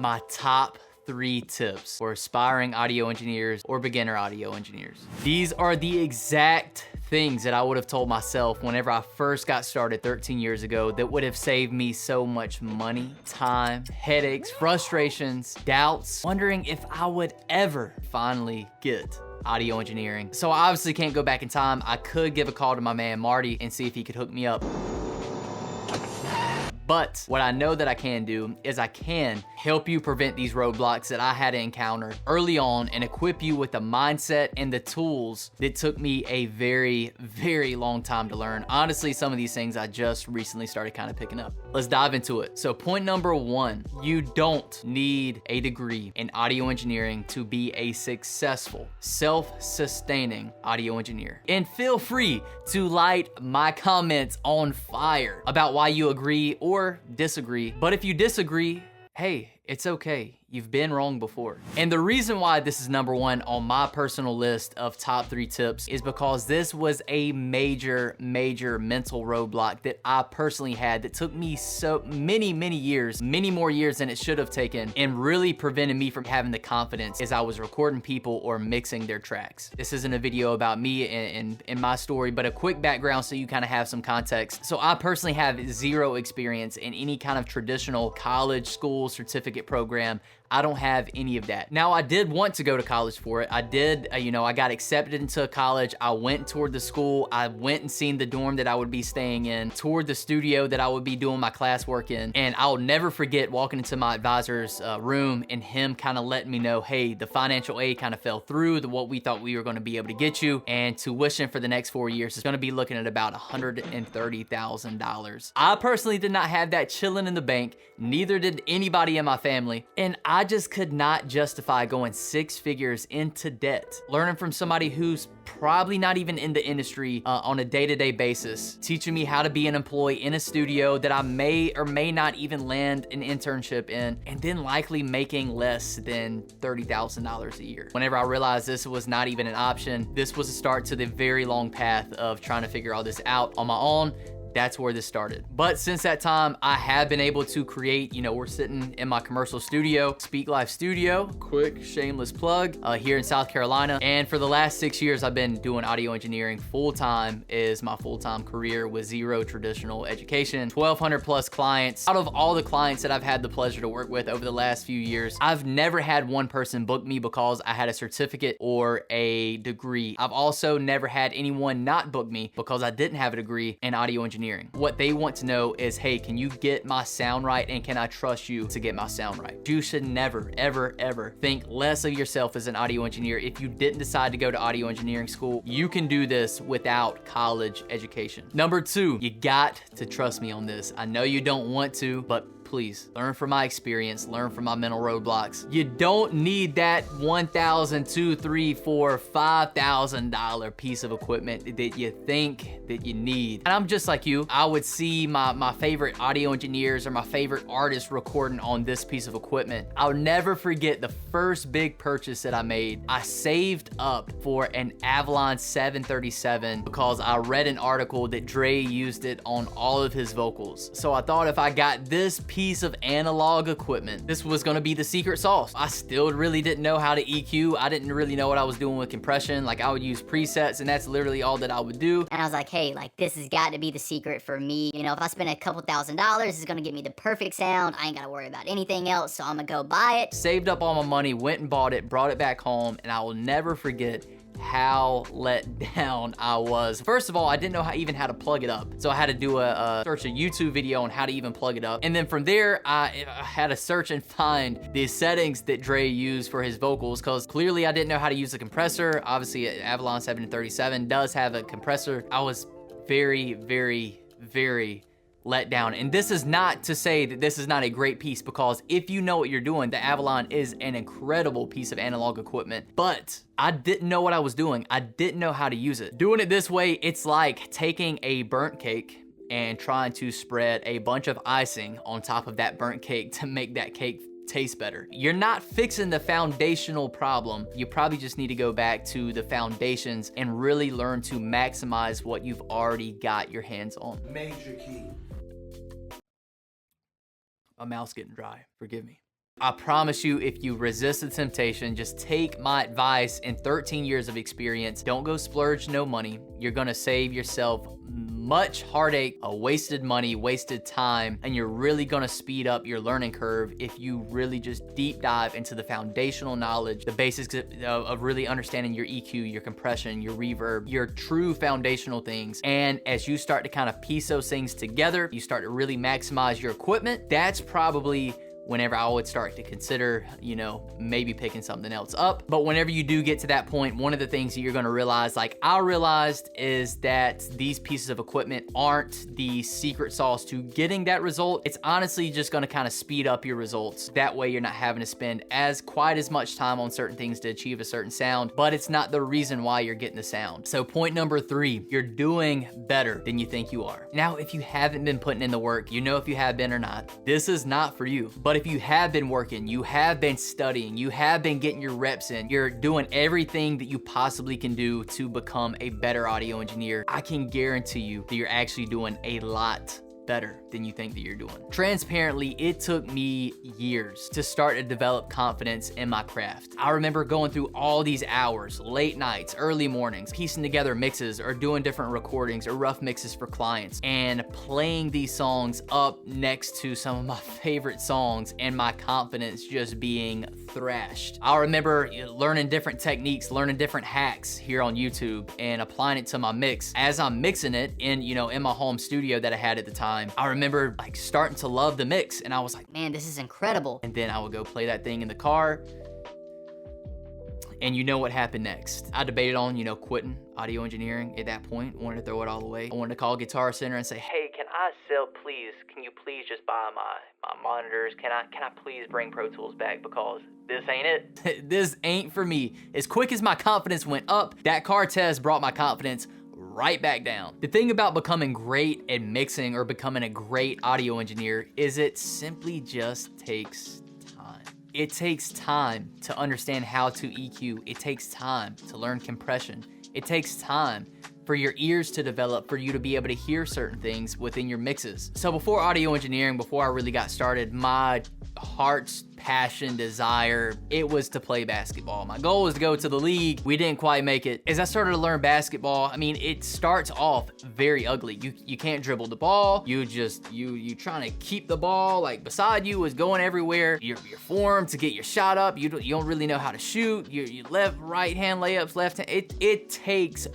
My top 3 tips for aspiring audio engineers or beginner audio engineers. These are the exact things that I would have told myself whenever I first got started 13 years ago that would have saved me so much money, time, headaches, frustrations, doubts, wondering if I would ever finally get audio engineering. So I obviously can't go back in time. I could give a call to my man Marty and see if he could hook me up. But what I know that I can do is I can help you prevent these roadblocks that I had to encounter early on and equip you with the mindset and the tools that took me a very, very long time to learn. Honestly, some of these things I just recently started kind of picking up. Let's dive into it. So point number 1, you don't need a degree in audio engineering to be a successful, self-sustaining audio engineer. And feel free to light my comments on fire about why you agree or disagree. But if you disagree, hey, it's okay. You've been wrong before. And the reason why this is number 1 on my personal list of top 3 tips is because this was a major mental roadblock that I personally had that took me so many years, many more years than it should have taken, and really prevented me from having the confidence as I was recording people or mixing their tracks. This isn't a video about me and my story, but a quick background so you kind of have some context. So I personally have 0 experience in any kind of traditional college, school, certificate program. I don't have any of that. Now, I did want to go to college for it. I did, I got accepted into college. I went toward the school. I went and seen the dorm that I would be staying in, toured the studio that I would be doing my classwork in. And I'll never forget walking into my advisor's room and him kind of letting me know, hey, the financial aid kind of fell through, what we thought we were going to be able to get you. And tuition for the next 4 years is going to be looking at about $130,000. I personally did not have that chilling in the bank. Neither did anybody in my family. And I just could not justify going 6 figures into debt. Learning from somebody who's probably not even in the industry on a day-to-day basis, teaching me how to be an employee in a studio that I may or may not even land an internship in, and then likely making less than $30,000 a year. Whenever I realized this was not even an option, this was a start to the very long path of trying to figure all this out on my own. That's where this started. But since that time, I have been able to create, we're sitting in my commercial studio, Speak Life Studio, quick shameless plug, here in South Carolina. And for the last 6 years, I've been doing audio engineering full-time is my full-time career with 0 traditional education, 1,200 plus clients. Out of all the clients that I've had the pleasure to work with over the last few years, I've never had one person book me because I had a certificate or a degree. I've also never had anyone not book me because I didn't have a degree in audio engineering. What they want to know is, hey, can you get my sound right, and can I trust you to get my sound right? You should never, ever think less of yourself as an audio engineer. If you didn't decide to go to audio engineering school, you can do this without college education. Number 2, you got to trust me on this. I know you don't want to, but please learn from my experience, learn from my mental roadblocks. You don't need that $1,000, $2,000, $3,000, $4,000, $5,000 piece of equipment that you think that you need. And I'm just like you. I would see my favorite audio engineers or my favorite artists recording on this piece of equipment. I'll never forget the first big purchase that I made. I saved up for an Avalon 737 because I read an article that Dre used it on all of his vocals. So I thought if I got this piece of analog equipment, this was gonna be the secret sauce. I still really didn't know how to EQ. I didn't really know what I was doing with compression. Like, I would use presets, and that's literally all that I would do. And I was like, hey, this has got to be the secret for me. If I spend a couple $1,000s, it's gonna give me the perfect sound. I ain't gotta worry about anything else, so I'm gonna go buy it. Saved up all my money, went and bought it, brought it back home, and I will never forget how let down I was. First of all, I didn't know even how to plug it up. So I had to do search a YouTube video on how to even plug it up. And then from there, I had to search and find the settings that Dre used for his vocals, because clearly I didn't know how to use a compressor. Obviously, Avalon 737 does have a compressor. I was very let down. And this is not to say that this is not a great piece, because if you know what you're doing, the Avalon is an incredible piece of analog equipment. But I didn't know what I was doing. I didn't know how to use it. Doing it this way, it's like taking a burnt cake and trying to spread a bunch of icing on top of that burnt cake to make that cake taste better. You're not fixing the foundational problem. You probably just need to go back to the foundations and really learn to maximize what you've already got your hands on. Major key. My mouth's getting dry, forgive me. I promise you, if you resist the temptation, just take my advice in 13 years of experience. Don't go splurge no money. You're gonna save yourself much heartache, wasted money, wasted time, and you're really gonna speed up your learning curve if you really just deep dive into the foundational knowledge, the basics of really understanding your EQ, your compression, your reverb, your true foundational things. And as you start to kind of piece those things together, you start to really maximize your equipment. That's probably whenever I would start to consider, you know, maybe picking something else up. But whenever you do get to that point, one of the things that you're gonna realize, like I realized, is that these pieces of equipment aren't the secret sauce to getting that result. It's honestly just gonna kind of speed up your results. That way you're not having to spend quite as much time on certain things to achieve a certain sound, but it's not the reason why you're getting the sound. So point number 3, you're doing better than you think you are. Now, if you haven't been putting in the work, you know if you have been or not, this is not for you. But if you have been working, you have been studying, you have been getting your reps in, you're doing everything that you possibly can do to become a better audio engineer, I can guarantee you that you're actually doing a lot better than you think that you're doing. Transparently, it took me years to start to develop confidence in my craft. I remember going through all these hours, late nights, early mornings, piecing together mixes or doing different recordings or rough mixes for clients and playing these songs up next to some of my favorite songs and my confidence just being thrashed. I remember learning different techniques, learning different hacks here on YouTube and applying it to my mix. As I'm mixing it in my home studio that I had at the time, I remember like starting to love the mix, and I was like, man, this is incredible. and then I would go play that thing in the car, and you know what happened next. I debated on, quitting audio engineering at that point. Wanted to throw it all away. I wanted to call Guitar Center and say, hey, can you please just buy my monitors? Can I please bring Pro Tools back, because this ain't it. This ain't for me. As quick as my confidence went up, that car test brought my confidence right back down. The thing about becoming great at mixing or becoming a great audio engineer is it simply just takes time. It takes time to understand how to EQ. It takes time to learn compression. It takes time for your ears to develop, for you to be able to hear certain things within your mixes. So before audio engineering, before I really got started, my heart's passion, desire, it was to play basketball. My goal was to go to the league. We didn't quite make it. As I started to learn basketball, it starts off very ugly. You can't dribble the ball. You trying to keep the ball like beside you, is going everywhere. Your form to get your shot up, you don't really know how to shoot. Your left, right hand layups, left hand. It takes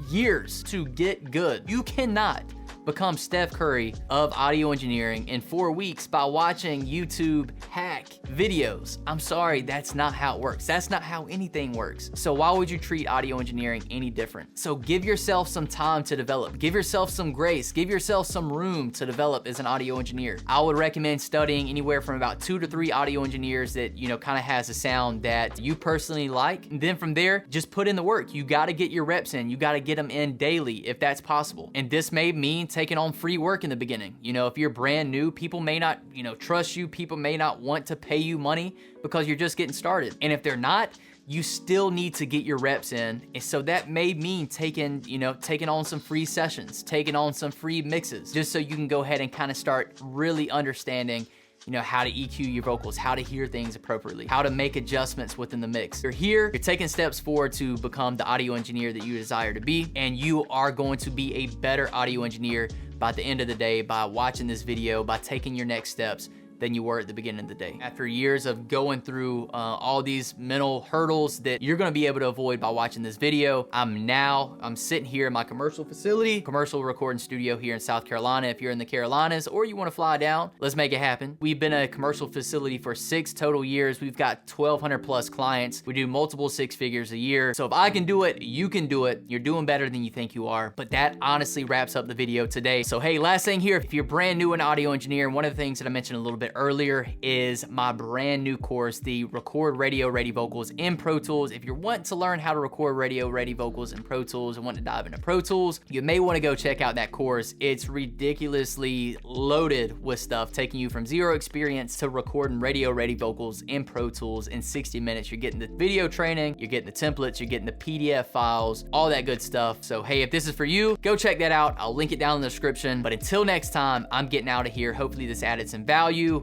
years to get good. You cannot become Steph Curry of audio engineering in 4 weeks by watching YouTube hack videos. I'm sorry, that's not how it works. That's not how anything works. So why would you treat audio engineering any different? So give yourself some time to develop. Give yourself some grace. Give yourself some room to develop as an audio engineer. I would recommend studying anywhere from about 2 to 3 audio engineers that, kind of has a sound that you personally like. And then from there, just put in the work. You got to get your reps in. You got to get them in daily if that's possible. And this may mean taking on free work in the beginning. If you're brand new, people may not, trust you. People may not want to pay you money because you're just getting started. And if they're not, you still need to get your reps in. And so that may mean taking on some free sessions, taking on some free mixes, just so you can go ahead and kind of start really understanding how to EQ your vocals, how to hear things appropriately, how to make adjustments within the mix. You're here, you're taking steps forward to become the audio engineer that you desire to be, and you are going to be a better audio engineer by the end of the day by watching this video, by taking your next steps than you were at the beginning of the day. After years of going through all these mental hurdles that you're gonna be able to avoid by watching this video, I'm sitting here in my commercial facility, commercial recording studio here in South Carolina. If you're in the Carolinas or you wanna fly down, let's make it happen. We've been a commercial facility for 6 total years. We've got 1,200 plus clients. We do multiple 6 figures a year. So if I can do it, you can do it. You're doing better than you think you are. But that honestly wraps up the video today. So hey, last thing here, if you're brand new in audio engineering, one of the things that I mentioned a little bit earlier is my brand new course, the Record Radio Ready Vocals in Pro Tools. If you're wanting to learn how to record radio ready vocals in Pro Tools and want to dive into Pro Tools, you may want to go check out that course. It's ridiculously loaded with stuff, taking you from zero experience to recording radio ready vocals in Pro Tools in 60 minutes. You're getting the video training, you're getting the templates, you're getting the PDF files, all that good stuff. So hey, if this is for you, go check that out. I'll link it down in the description. But until next time, I'm getting out of here. Hopefully this added some value.